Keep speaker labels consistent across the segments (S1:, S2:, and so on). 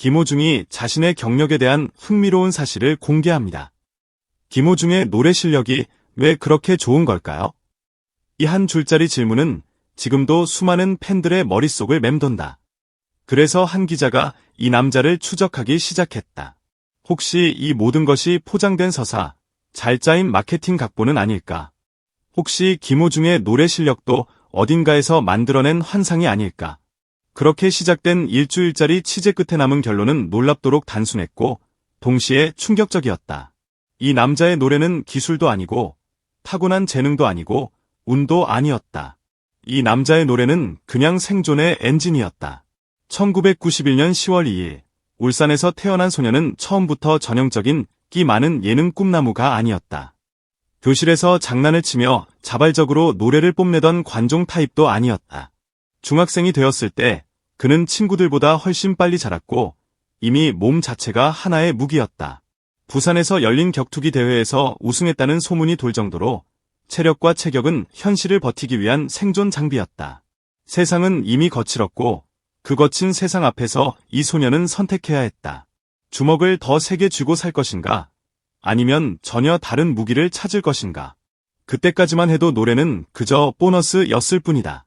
S1: 김호중이 자신의 경력에 대한 흥미로운 사실을 공개합니다. 김호중의 노래 실력이 왜 그렇게 좋은 걸까요? 이 한 줄짜리 질문은 지금도 수많은 팬들의 머릿속을 맴돈다. 그래서 한 기자가 이 남자를 추적하기 시작했다. 혹시 이 모든 것이 포장된 서사, 잘 짜인 마케팅 각본은 아닐까? 혹시 김호중의 노래 실력도 어딘가에서 만들어낸 환상이 아닐까? 그렇게 시작된 일주일짜리 취재 끝에 남은 결론은 놀랍도록 단순했고 동시에 충격적이었다. 이 남자의 노래는 기술도 아니고 타고난 재능도 아니고 운도 아니었다. 이 남자의 노래는 그냥 생존의 엔진이었다. 1991년 10월 2일 울산에서 태어난 소녀는 처음부터 전형적인 끼 많은 예능 꿈나무가 아니었다. 교실에서 장난을 치며 자발적으로 노래를 뽐내던 관종 타입도 아니었다. 중학생이 되었을 때 그는 친구들보다 훨씬 빨리 자랐고 이미 몸 자체가 하나의 무기였다. 부산에서 열린 격투기 대회에서 우승했다는 소문이 돌 정도로 체력과 체격은 현실을 버티기 위한 생존 장비였다. 세상은 이미 거칠었고 그 거친 세상 앞에서 이 소녀는 선택해야 했다. 주먹을 더 세게 쥐고 살 것인가? 아니면 전혀 다른 무기를 찾을 것인가? 그때까지만 해도 노래는 그저 보너스였을 뿐이다.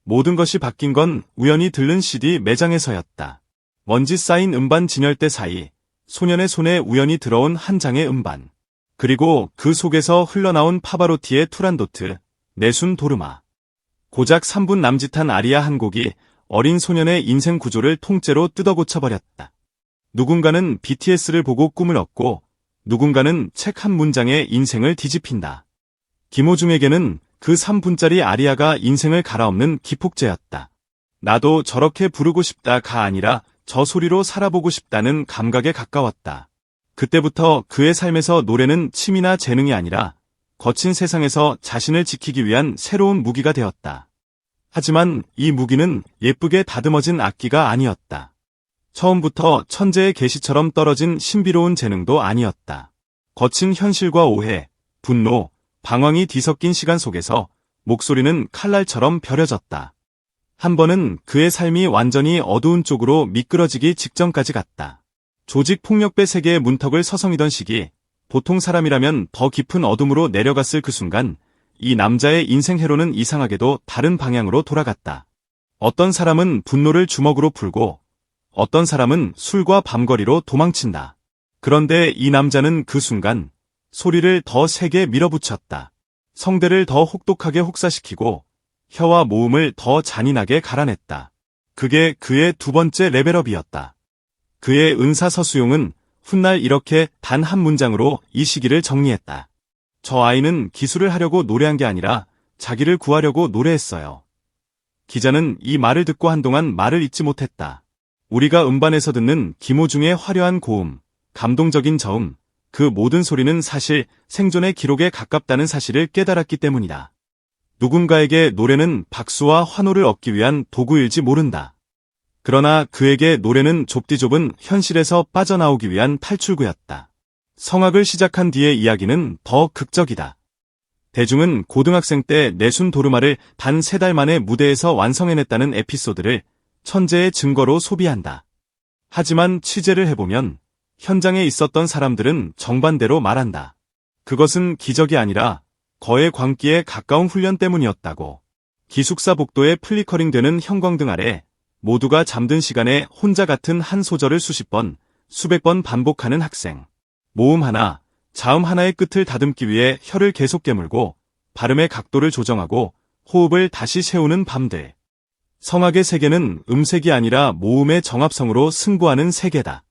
S1: 모든 것이 바뀐 건 우연히 들른 CD 매장에서였다. 먼지 쌓인 음반 진열대 사이 소년의 손에 우연히 들어온 한 장의 음반. 그리고 그 속에서 흘러나온 파바로티의 투란도트, 내순 도르마. 고작 3분 남짓한 아리아 한 곡이 어린 소년의 인생 구조를 통째로 뜯어고쳐버렸다. 누군가는 BTS를 보고 꿈을 얻고 누군가는 책 한 문장에 인생을 뒤집힌다. 김호중에게는 그 3분짜리 아리아가 인생을 갈아엎는 기폭제였다. 나도 저렇게 부르고 싶다가 아니라 저 소리로 살아보고 싶다는 감각에 가까웠다. 그때부터 그의 삶에서 노래는 취미나 재능이 아니라 거친 세상에서 자신을 지키기 위한 새로운 무기가 되었다. 하지만 이 무기는 예쁘게 다듬어진 악기가 아니었다. 처음부터 천재의 계시처럼 떨어진 신비로운 재능도 아니었다. 거친 현실과 오해, 분노, 방황이 뒤섞인 시간 속에서 목소리는 칼날처럼 벼려졌다. 한 번은 그의 삶이 완전히 어두운 쪽으로 미끄러지기 직전까지 갔다. 조직폭력배 세계의 문턱을 서성이던 시기, 보통 사람이라면 더 깊은 어둠으로 내려갔을 그 순간, 이 남자의 인생 회로는 이상하게도 다른 방향으로 돌아갔다. 어떤 사람은 분노를 주먹으로 풀고, 어떤 사람은 술과 밤거리로 도망친다. 그런데 이 남자는 그 순간, 소리를 더 세게 밀어붙였다. 성대를 더 혹독하게 혹사시키고, 혀와 모음을 더 잔인하게 갈아냈다. 그게 그의 두 번째 레벨업이었다. 그의 은사서수용은 훗날 이렇게 단 한 문장으로 이 시기를 정리했다. 저 아이는 기술을 하려고 노래한 게 아니라 자기를 구하려고 노래했어요. 기자는 이 말을 듣고 한동안 말을 잇지 못했다. 우리가 음반에서 듣는 김호중의 화려한 고음, 감동적인 저음, 그 모든 소리는 사실 생존의 기록에 가깝다는 사실을 깨달았기 때문이다. 누군가에게 노래는 박수와 환호를 얻기 위한 도구일지 모른다. 그러나 그에게 노래는 좁디 좁은 현실에서 빠져나오기 위한 탈출구였다. 성악을 시작한 뒤의 이야기는 더 극적이다. 대중은 고등학생 때 내순 도르마를 단 3달 만에 무대에서 완성해냈다는 에피소드를 천재의 증거로 소비한다. 하지만 취재를 해보면 현장에 있었던 사람들은 정반대로 말한다. 그것은 기적이 아니라 거의 광기에 가까운 훈련 때문이었다고. 기숙사 복도에 플리커링되는 형광등 아래 모두가 잠든 시간에 혼자 같은 한 소절을 수십 번, 수백 번 반복하는 학생. 모음 하나, 자음 하나의 끝을 다듬기 위해 혀를 계속 깨물고 발음의 각도를 조정하고 호흡을 다시 세우는 밤들. 성악의 세계는 음색이 아니라 모음의 정합성으로 승부하는 세계다.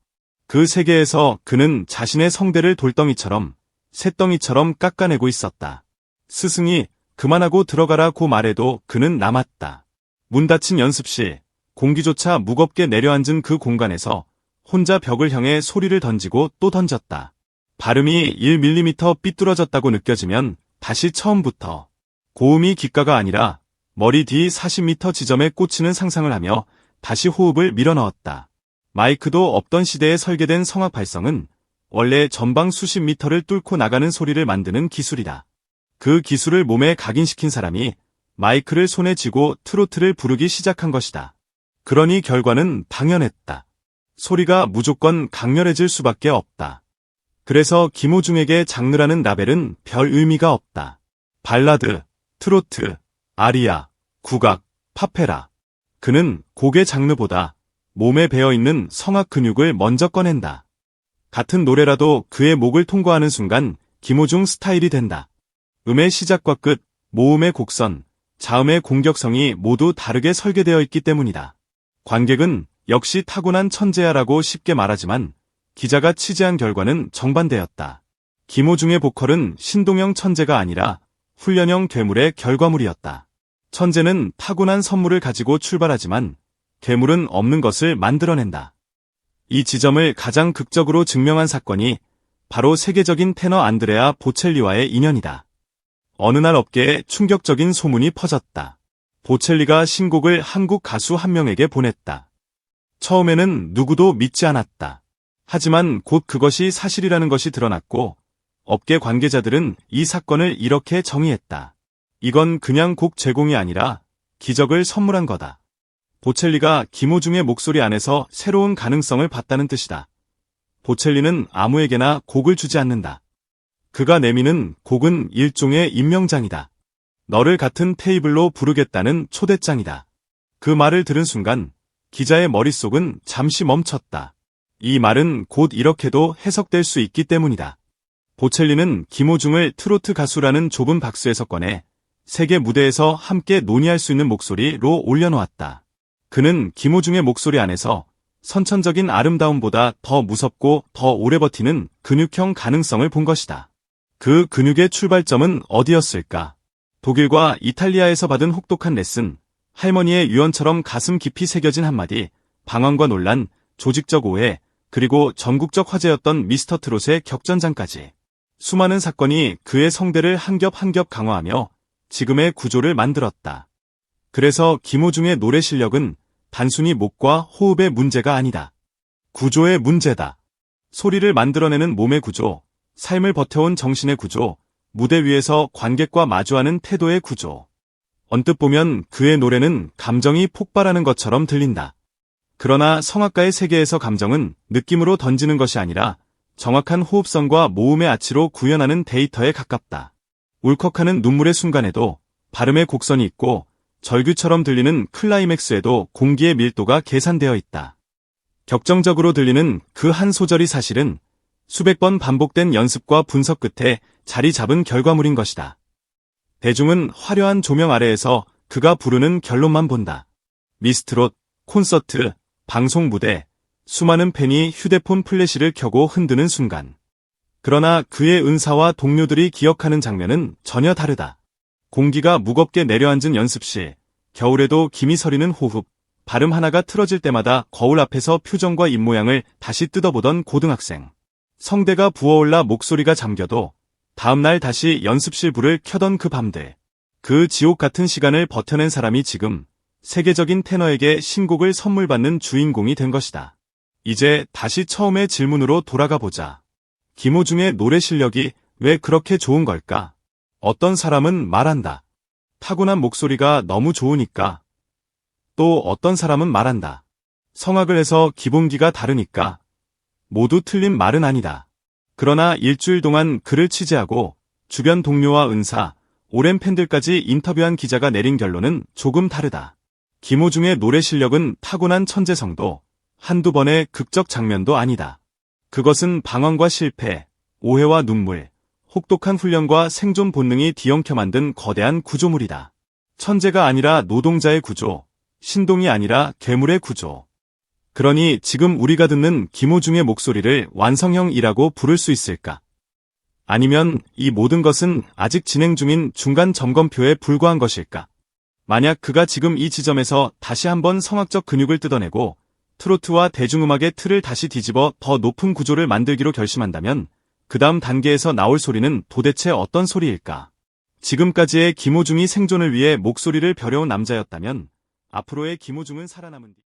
S1: 그 세계에서 그는 자신의 성대를 돌덩이처럼, 쇳덩이처럼 깎아내고 있었다. 스승이 그만하고 들어가라고 말해도 그는 남았다. 문 닫힌 연습실, 공기조차 무겁게 내려앉은 그 공간에서 혼자 벽을 향해 소리를 던지고 또 던졌다. 발음이 1mm 삐뚤어졌다고 느껴지면 다시 처음부터. 고음이 귓가가 아니라 머리 뒤 40m 지점에 꽂히는 상상을 하며 다시 호흡을 밀어넣었다. 마이크도 없던 시대에 설계된 성악 발성은 원래 전방 수십 미터를 뚫고 나가는 소리를 만드는 기술이다. 그 기술을 몸에 각인시킨 사람이 마이크를 손에 쥐고 트로트를 부르기 시작한 것이다. 그러니 결과는 당연했다. 소리가 무조건 강렬해질 수밖에 없다. 그래서 김호중에게 장르라는 라벨은 별 의미가 없다. 발라드, 트로트, 아리아, 국악, 파페라. 그는 곡의 장르보다 몸에 배어있는 성악 근육을 먼저 꺼낸다. 같은 노래라도 그의 목을 통과하는 순간 김호중 스타일이 된다. 음의 시작과 끝, 모음의 곡선, 자음의 공격성이 모두 다르게 설계되어 있기 때문이다. 관객은 역시 타고난 천재야라고 쉽게 말하지만 기자가 취재한 결과는 정반대였다. 김호중의 보컬은 신동영 천재가 아니라 훈련형 괴물의 결과물이었다. 천재는 타고난 선물을 가지고 출발하지만 괴물은 없는 것을 만들어낸다. 이 지점을 가장 극적으로 증명한 사건이 바로 세계적인 테너 안드레아 보첼리와의 인연이다. 어느 날 업계에 충격적인 소문이 퍼졌다. 보첼리가 신곡을 한국 가수 한 명에게 보냈다. 처음에는 누구도 믿지 않았다. 하지만 곧 그것이 사실이라는 것이 드러났고 업계 관계자들은 이 사건을 이렇게 정의했다. 이건 그냥 곡 제공이 아니라 기적을 선물한 거다. 보첼리가 김호중의 목소리 안에서 새로운 가능성을 봤다는 뜻이다. 보첼리는 아무에게나 곡을 주지 않는다. 그가 내미는 곡은 일종의 임명장이다. 너를 같은 테이블로 부르겠다는 초대장이다. 그 말을 들은 순간 기자의 머릿속은 잠시 멈췄다. 이 말은 곧 이렇게도 해석될 수 있기 때문이다. 보첼리는 김호중을 트로트 가수라는 좁은 박스에서 꺼내 세계 무대에서 함께 논의할 수 있는 목소리로 올려놓았다. 그는 김호중의 목소리 안에서 선천적인 아름다움보다 더 무섭고 더 오래 버티는 근육형 가능성을 본 것이다. 그 근육의 출발점은 어디였을까? 독일과 이탈리아에서 받은 혹독한 레슨, 할머니의 유언처럼 가슴 깊이 새겨진 한마디, 방황과 논란, 조직적 오해, 그리고 전국적 화제였던 미스터 트롯의 격전장까지. 수많은 사건이 그의 성대를 한 겹 한 겹 강화하며 지금의 구조를 만들었다. 그래서 김호중의 노래 실력은 단순히 목과 호흡의 문제가 아니다. 구조의 문제다. 소리를 만들어내는 몸의 구조, 삶을 버텨온 정신의 구조, 무대 위에서 관객과 마주하는 태도의 구조. 언뜻 보면 그의 노래는 감정이 폭발하는 것처럼 들린다. 그러나 성악가의 세계에서 감정은 느낌으로 던지는 것이 아니라 정확한 호흡성과 모음의 아치로 구현하는 데이터에 가깝다. 울컥하는 눈물의 순간에도 발음의 곡선이 있고 절규처럼 들리는 클라이맥스에도 공기의 밀도가 계산되어 있다. 격정적으로 들리는 그 한 소절이 사실은 수백 번 반복된 연습과 분석 끝에 자리 잡은 결과물인 것이다. 대중은 화려한 조명 아래에서 그가 부르는 결론만 본다. 미스트롯, 콘서트, 방송 무대, 수많은 팬이 휴대폰 플래시를 켜고 흔드는 순간. 그러나 그의 은사와 동료들이 기억하는 장면은 전혀 다르다. 공기가 무겁게 내려앉은 연습실, 겨울에도 김이 서리는 호흡, 발음 하나가 틀어질 때마다 거울 앞에서 표정과 입모양을 다시 뜯어보던 고등학생. 성대가 부어올라 목소리가 잠겨도 다음날 다시 연습실 불을 켜던 그 밤들. 그 지옥 같은 시간을 버텨낸 사람이 지금 세계적인 테너에게 신곡을 선물 받는 주인공이 된 것이다. 이제 다시 처음의 질문으로 돌아가 보자. 김호중의 노래 실력이 왜 그렇게 좋은 걸까? 어떤 사람은 말한다. 타고난 목소리가 너무 좋으니까. 또 어떤 사람은 말한다. 성악을 해서 기본기가 다르니까. 모두 틀린 말은 아니다. 그러나 일주일 동안 그를 취재하고 주변 동료와 은사, 오랜 팬들까지 인터뷰한 기자가 내린 결론은 조금 다르다. 김호중의 노래 실력은 타고난 천재성도 한두 번의 극적 장면도 아니다. 그것은 방황과 실패, 오해와 눈물, 혹독한 훈련과 생존 본능이 뒤엉켜 만든 거대한 구조물이다. 천재가 아니라 노동자의 구조, 신동이 아니라 괴물의 구조. 그러니 지금 우리가 듣는 김호중의 목소리를 완성형이라고 부를 수 있을까? 아니면 이 모든 것은 아직 진행 중인 중간 점검표에 불과한 것일까? 만약 그가 지금 이 지점에서 다시 한번 성악적 근육을 뜯어내고 트로트와 대중음악의 틀을 다시 뒤집어 더 높은 구조를 만들기로 결심한다면 그 다음 단계에서 나올 소리는 도대체 어떤 소리일까? 지금까지의 김호중이 생존을 위해 목소리를 벼려온 남자였다면 앞으로의 김호중은 살아남은 뒤